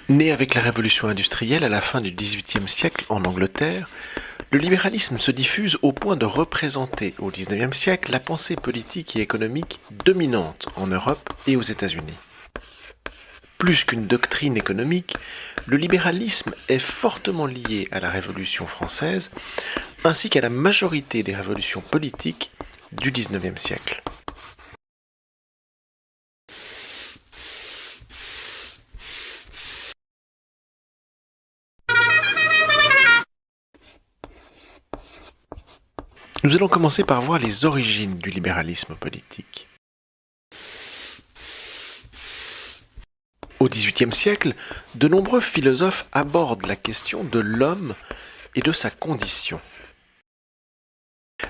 Né avec la révolution industrielle à la fin du XVIIIe siècle en Angleterre, le libéralisme se diffuse au point de représenter au XIXe siècle la pensée politique et économique dominante en Europe et aux États-Unis. Plus qu'une doctrine économique, le libéralisme est fortement lié à la Révolution française ainsi qu'à la majorité des révolutions politiques du XIXe siècle. Nous allons commencer par voir les origines du libéralisme politique. Au XVIIIe siècle, de nombreux philosophes abordent la question de l'homme et de sa condition.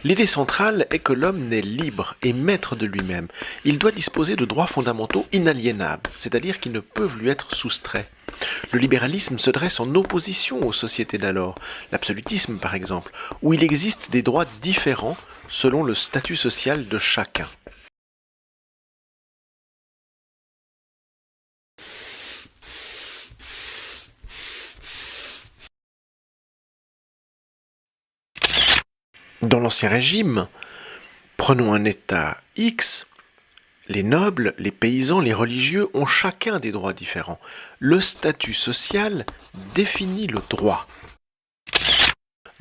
L'idée centrale est que l'homme naît libre et maître de lui-même. Il doit disposer de droits fondamentaux inaliénables, c'est-à-dire qui ne peuvent lui être soustraits. Le libéralisme se dresse en opposition aux sociétés d'alors, l'absolutisme par exemple, où il existe des droits différents selon le statut social de chacun. Dans l'Ancien Régime, prenons un État X, les nobles, les paysans, les religieux ont chacun des droits différents. Le statut social définit le droit.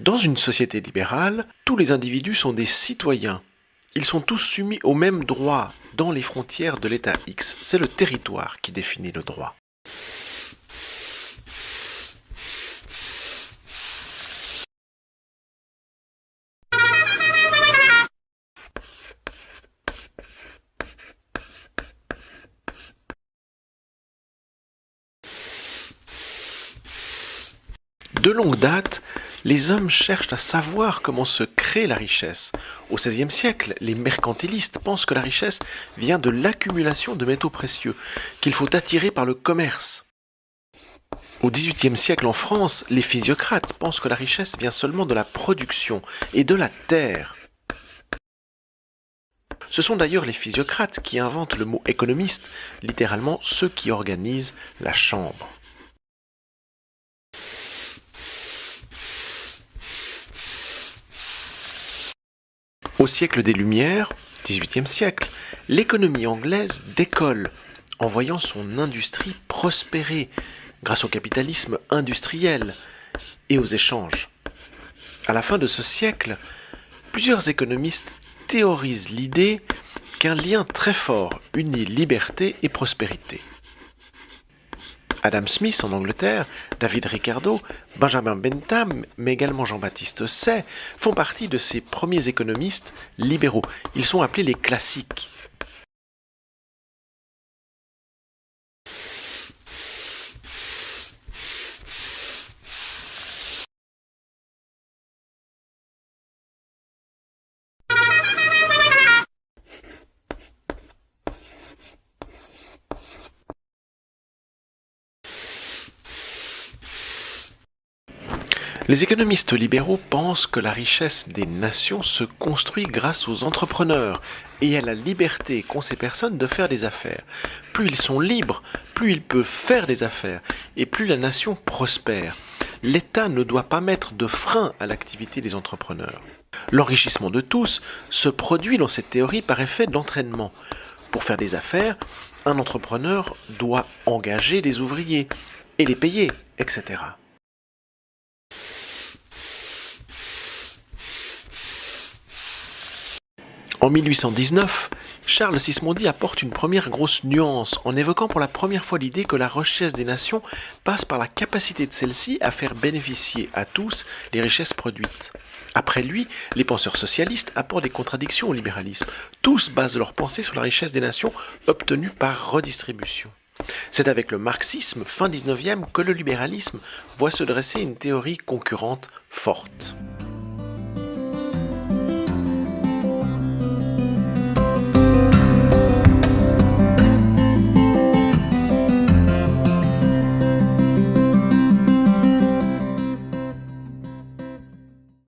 Dans une société libérale, tous les individus sont des citoyens. Ils sont tous soumis aux mêmes droits dans les frontières de l'État X. C'est le territoire qui définit le droit. De longue date, les hommes cherchent à savoir comment se crée la richesse. Au XVIe siècle, les mercantilistes pensent que la richesse vient de l'accumulation de métaux précieux, qu'il faut attirer par le commerce. Au XVIIIe siècle en France, les physiocrates pensent que la richesse vient seulement de la production et de la terre. Ce sont d'ailleurs les physiocrates qui inventent le mot économiste, littéralement ceux qui organisent la chambre. Au siècle des Lumières, XVIIIe siècle, l'économie anglaise décolle en voyant son industrie prospérer grâce au capitalisme industriel et aux échanges. À la fin de ce siècle, plusieurs économistes théorisent l'idée qu'un lien très fort unit liberté et prospérité. Adam Smith en Angleterre, David Ricardo, Benjamin Bentham, mais également Jean-Baptiste Say font partie de ces premiers économistes libéraux. Ils sont appelés les classiques. Les économistes libéraux pensent que la richesse des nations se construit grâce aux entrepreneurs et à la liberté qu'ont ces personnes de faire des affaires. Plus ils sont libres, plus ils peuvent faire des affaires et plus la nation prospère. L'État ne doit pas mettre de frein à l'activité des entrepreneurs. L'enrichissement de tous se produit dans cette théorie par effet d'entraînement. Pour faire des affaires, un entrepreneur doit engager des ouvriers et les payer, etc. En 1819, Charles Sismondi apporte une première grosse nuance en évoquant pour la première fois l'idée que la richesse des nations passe par la capacité de celles-ci à faire bénéficier à tous les richesses produites. Après lui, les penseurs socialistes apportent des contradictions au libéralisme. Tous basent leur pensée sur la richesse des nations obtenue par redistribution. C'est avec le marxisme, fin 19e, que le libéralisme voit se dresser une théorie concurrente forte.